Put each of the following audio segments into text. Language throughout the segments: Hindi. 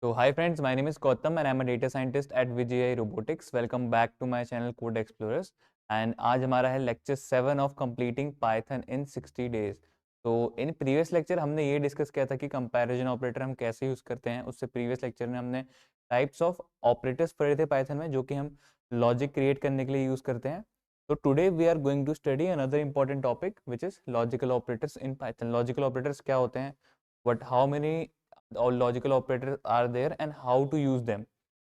So hi friends, my name is Gautam and I'm a data scientist at VGI Robotics. Welcome back to my channel Code Explorers. And आज हमारा है lecture 7 of completing Python in 60 days. तो इन प्रीवियस लेक्चर हमने ये डिस्कस किया था कि कंपैरिजन ऑपरेटर हम कैसे यूज़ करते हैं। उससे प्रीवियस लेक्चर में हमने टाइप्स ऑफ ऑपरेटर्स पढ़े थे पाइथन में, जो कि हम लॉजिक क्रिएट करने के लिए यूज़ करते हैं। तो today we are going to study another important topic which is logical operators in Python. Logical operators क्या होते हैं, what how many or logical operators are there and how to use them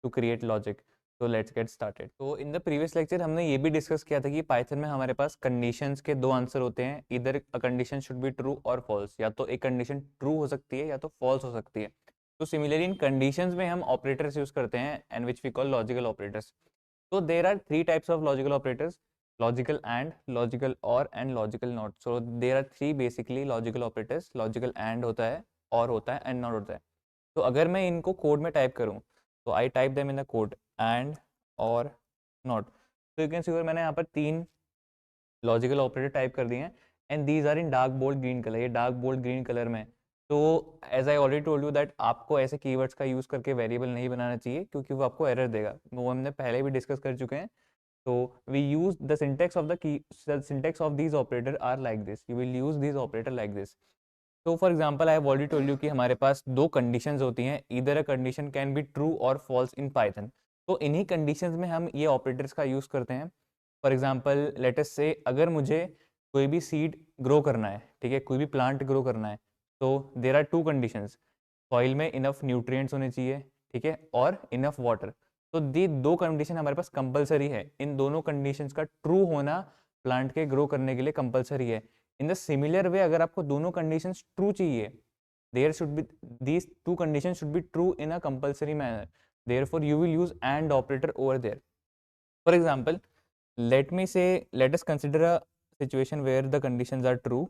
to create logic. So let's get started. तो in the previous lecture हमने ये भी डिस्कस किया था कि पाइथन में हमारे पास कंडीशंस के दो आंसर होते हैं, इधर a condition should be true और फॉल्स। या तो एक कंडीशन ट्रू हो सकती है या तो फॉल्स हो सकती है। तो सिमिलरली इन कंडीशंस में हम ऑपरेटर्स यूज करते हैं and which we call logical operators. तो there are three types of logical operators, logical and, logical or and logical not. So there are three basically logical operators. Logical and होता है, और होता है, एंड नॉट होता है। तो अगर मैं इनको कोड में टाइप करूं तो I type them in the code and और नॉट। तो यू कैन सी मैंने यहाँ पर तीन लॉजिकल ऑपरेटर टाइप कर दिए हैं and these are in dark bold green colour. ये डार्क बोल्ड ग्रीन कलर में। तो as I already told you that आपको ऐसे कीवर्ड्स का यूज़ करके वेरिएबल नहीं बनाना चाहिए, क्योंकि वो आपको एरर देगा। वो हमने पहले भी डिस्कस कर चुके हैं। तो we use the syntax of the syntax of these operator are like this. You will use these operator like this. तो for example I have already told you कि हमारे पास दो कंडीशंस होती हैं, इधर a condition can be true और फॉल्स इन पाइथन। तो इन्हीं कंडीशंस में हम ये ऑपरेटर्स का यूज़ करते हैं। फॉर एग्जाम्पल लेट अस से अगर मुझे कोई भी सीड ग्रो करना है, ठीक है, कोई भी प्लांट ग्रो करना है, तो there are two conditions. Soil में इनफ न्यूट्रिएंट्स होने चाहिए, ठीक है, और इनफ वाटर। तो ये दो कंडीशन हमारे पास कंपलसरी है। इन दोनों कंडीशंस का ट्रू होना प्लांट के ग्रो करने के लिए कंपलसरी है। इन द सिमिलर वे अगर आपको दोनों कंडीशंस ट्रू चाहिए, there should be these two condition should be true in a compulsory manner, therefore you will use and operator over there. For example let us consider a situation where the conditions are true.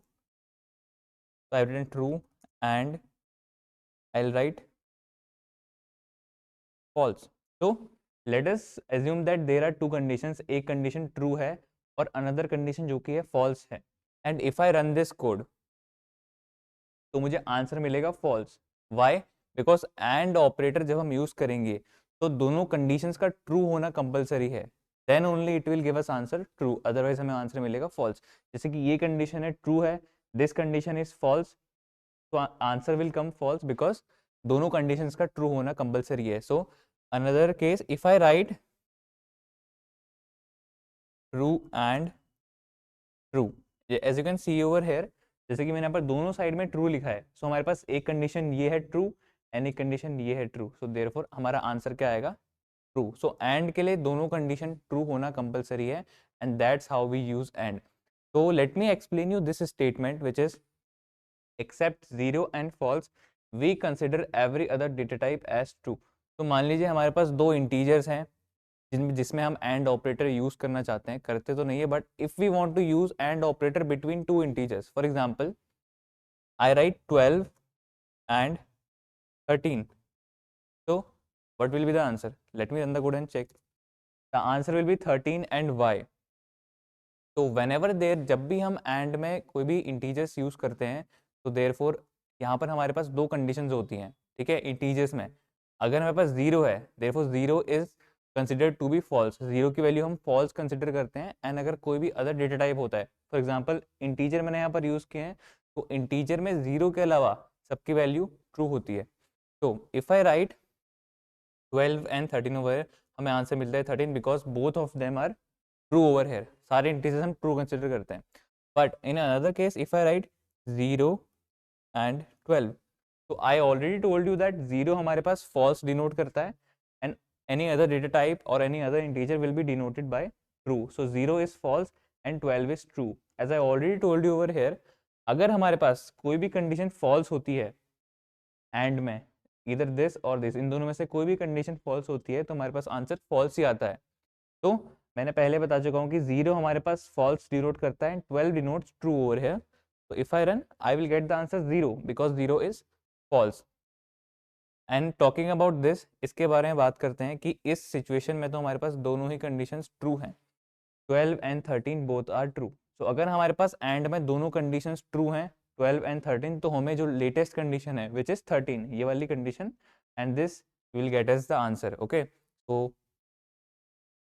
So I've written true and I'll write false. So let us assume that there are two conditions. एक condition true है और another condition जो कि है false है। And if I run this code तो मुझे आंसर मिलेगा false. Why? Because and operator जब हम यूज करेंगे तो दोनों कंडीशंस का ट्रू होना कंपलसरी है, then only it will give us answer true, otherwise हमें आंसर मिलेगा फॉल्स। जैसे कि ये कंडीशन है ट्रू है, दिस कंडीशन इज फॉल्स, तो answer will come false because दोनों कंडीशंस का ट्रू होना कंपलसरी है। So another case if I write true and true, as you can see over here, जैसे कि मैंने यहाँ पर दोनों साइड में ट्रू लिखा है। सो हमारे पास एक कंडीशन ये है ट्रू एंड एक कंडीशन ये है ट्रू। सो देयरफॉर हमारा आंसर क्या आएगा? ट्रू। सो एंड के लिए दोनों कंडीशन ट्रू होना कंपलसरी है and that's how we use and. तो let me explain you this statement which is except zero and false we consider every other data type as true. तो मान लीजिए हमारे पास दो इंटीजर्स हैं जिसमें हम एंड ऑपरेटर यूज करना चाहते हैं, करते तो नहीं है, but if we want to use and operator between two integers, for example I write 12 and 13, so what will be the answer? Let me run the code and check. The answer will be 13 and y. तो whenever there, जब भी हम एंड में कोई भी इंटीजर्स यूज करते हैं तो देयरफॉर यहाँ पर हमारे पास दो कंडीशंस होती हैं, ठीक है, इंटीजर्स में। अगर हमारे पास जीरो है, therefore zero is considered to be false, zero की वैल्यू हम फॉल्स कंसिडर करते हैं। एंड अगर कोई भी अदर डेटा टाइप होता है, फॉर एग्जांपल इंटीजर मैंने यहाँ पर यूज किए हैं, तो इंटीजर में जीरो के अलावा सबकी वैल्यू ट्रू होती है। तो if I write 12 and 13 over, हमें आंसर मिलता है 13 because both of them are true over here. सारे इंटीजर्स हम ट्रू कंसिडर करते हैं। But in another case if I write 0 and 12, तो I already told you that zero हमारे पास फॉल्स डिनोट करता है and any other data type or any other integer will be denoted by true. So zero is false and 12 is true. As I already told you over here, अगर हमारे पास कोई भी कंडीशन फॉल्स होती है एंड में, इधर दिस और दिस, इन दोनों में से कोई भी कंडीशन फॉल्स होती है तो हमारे पास आंसर फॉल्स ही आता है। तो मैंने पहले बता चुका हूँ कि जीरो हमारे पास फॉल्स डिनोट करता है, 12 डिनोट्स ट्रू ओवर हियर। तो if I run I will get the answer zero because zero is false. And talking about this, इसके बारे में बात करते हैं कि इस सिचुएशन में तो हमारे पास दोनों ही कंडीशंस ट्रू हैं, 12 एंड 13 बोथ आर ट्रू। तो अगर हमारे पास एंड में दोनों कंडीशंस ट्रू हैं 12 एंड 13, तो हमें जो लेटेस्ट कंडीशन है विच इज 13, ये वाली condition and this will get us the answer. Okay, so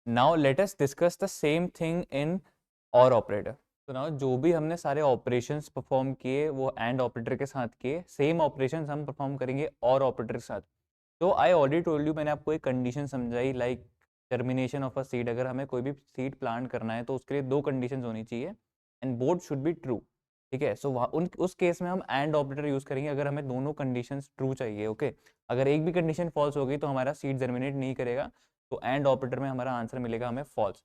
now let us discuss the same thing in OR operator. तो now जो भी हमने सारे ऑपरेशंस परफॉर्म किए वो एंड ऑपरेटर के साथ किए, सेम ऑपरेशंस हम परफॉर्म करेंगे OR ऑपरेटर के साथ. तो आई ऑलरेडी टोल्ड यू, मैंने आपको एक कंडीशन समझाई, like termination of a seed. अगर हमें कोई भी सीड प्लांट करना है तो उसके लिए दो कंडीशंस होनी चाहिए and both should be true. ठीक है, सो उस केस में हम एंड ऑपरेटर यूज करेंगे अगर हमें दोनों कंडीशंस ट्रू चाहिए. ओके, अगर एक भी कंडीशन फॉल्स हो गई तो हमारा सीड जर्मिनेट नहीं करेगा, तो एंड ऑपरेटर में हमारा आंसर मिलेगा हमें false.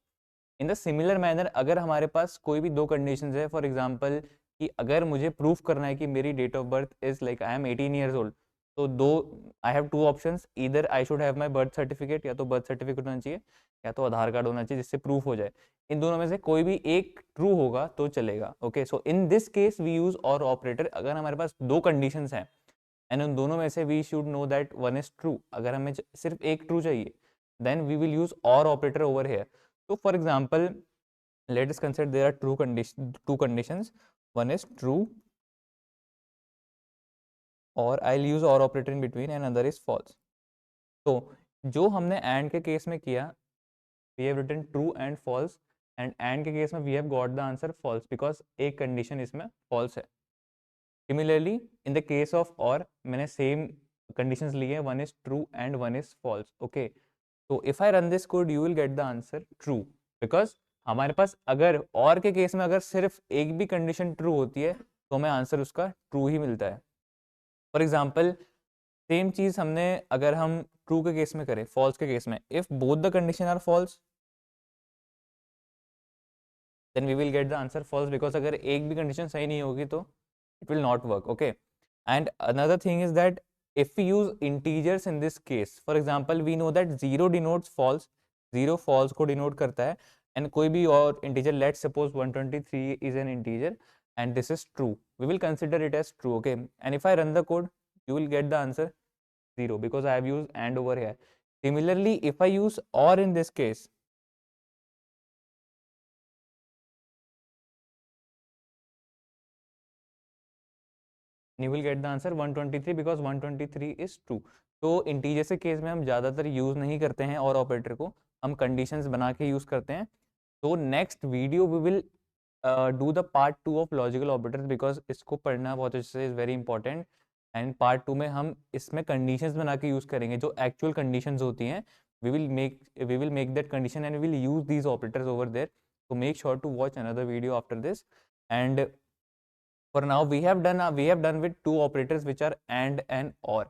In the similar manner अगर हमारे पास कोई भी दो कंडीशंस है, फॉर एग्जांपल कि अगर मुझे प्रूफ करना है कि मेरी date of birth is like I am 18 years old, तो दो I have two options, either I should have my birth certificate, या तो बर्थ सर्टिफिकेट होना चाहिए या तो आधार कार्ड होना चाहिए जिससे प्रूफ हो जाए. इन दोनों में से कोई भी एक ट्रू होगा तो चलेगा. Okay, so in this case we use or operator अगर हमारे पास दो कंडीशंस हैं एंड उन दोनों में से we should know that one is true. अगर हमें सिर्फ एक ट्रू चाहिए then we will use or operator over here. तो for example let us consider there are two conditions, one is true or I'll use or operator in between and another is false. तो जो हमने and के केस में किया, we have written true and false, and के केस में we have got the answer false because एक condition इसमें false है. Similarly in the case of or मैंने same conditions लिए हैं, one is true and one is false. Okay, so if I run this code you will get the answer true because हमारे पास अगर और के केस में अगर सिर्फ एक भी कंडीशन ट्रू होती है तो हमें आंसर उसका ट्रू ही मिलता है. फॉर एग्जाम्पल सेम चीज हमने अगर हम ट्रू के केस में करें, फॉल्स के केस में, if both the condition are false then we will get the answer false because अगर एक भी कंडीशन सही नहीं होगी तो it will not work. Okay, and another thing is that if we use integers in this case, for example we know that 0 denotes false, 0 false को denote करता है, and कोई भी और integer, let's suppose 123 is an integer and this is true, we will consider it as true. Okay, and if I run the code you will get the answer 0 because I have used and over here. Similarly if I use or in this case, you will get the answer 123 because 123 is true. तो इंटीजर के केस में हम ज़्यादातर यूज़ नहीं करते हैं और ऑपरेटर को, हम कंडीशंस बना के यूज़ करते हैं. तो next video we will do the part 2 of logical operators because इसको पढ़ना बहुत अच्छे से is very important. And part 2 में हम इसमें कंडीशंस बना के यूज़ करेंगे जो एक्चुअल कंडीशंस होती हैं. We will make that condition and we will use these operators over there. So make sure to watch another video after this. And for now we have done with two operators which are and or.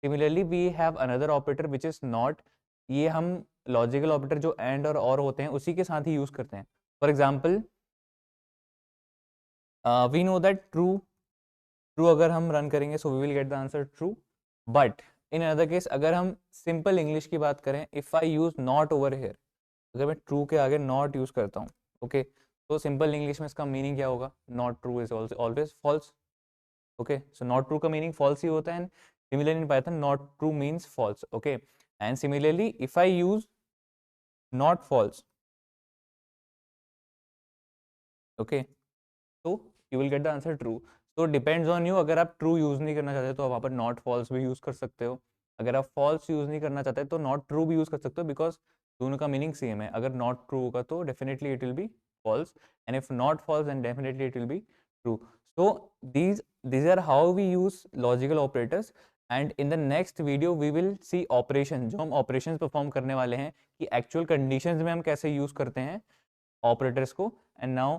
Similarly we have another operator which is not. ये हम लॉजिकल ऑपरेटर जो एंड और होते हैं उसी के साथ ही यूज करते हैं. For example we know that true अगर हम रन करेंगे so we will get the answer true. But in other case अगर हम सिंपल इंग्लिश की बात करें, if I use not over here, अगर मैं ट्रू के आगे नॉट यूज करता हूँ, ओके, तो सिंपल इंग्लिश में इसका मीनिंग क्या होगा? Not true is always false. Okay, so not true का मीनिंग फॉल्स ही होता है. And similarly in Python not true means false. Okay, and similarly if I use not false, okay, तो you will get the answer true. तो डिपेंड्स ऑन यू, अगर आप ट्रू यूज नहीं करना चाहते तो आप वहाँ पर नॉट फॉल्स भी यूज कर सकते हो. अगर आप फॉल्स यूज नहीं करना चाहते तो नॉट ट्रू भी यूज कर सकते हो बिकॉज दोनों का मीनिंग सेम है. अगर नॉट ट्रू होगा तो definitely it will be false, and if not false then definitely it will be true. So these are how we use logical operators. And in the next video we will see operation, जो हम operations perform करने वाले हैं कि actual conditions में हम कैसे use करते हैं operators को. And now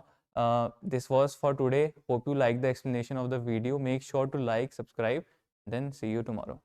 this was for today. Hope you like the explanation of the video. Make sure to like, subscribe, then see you tomorrow.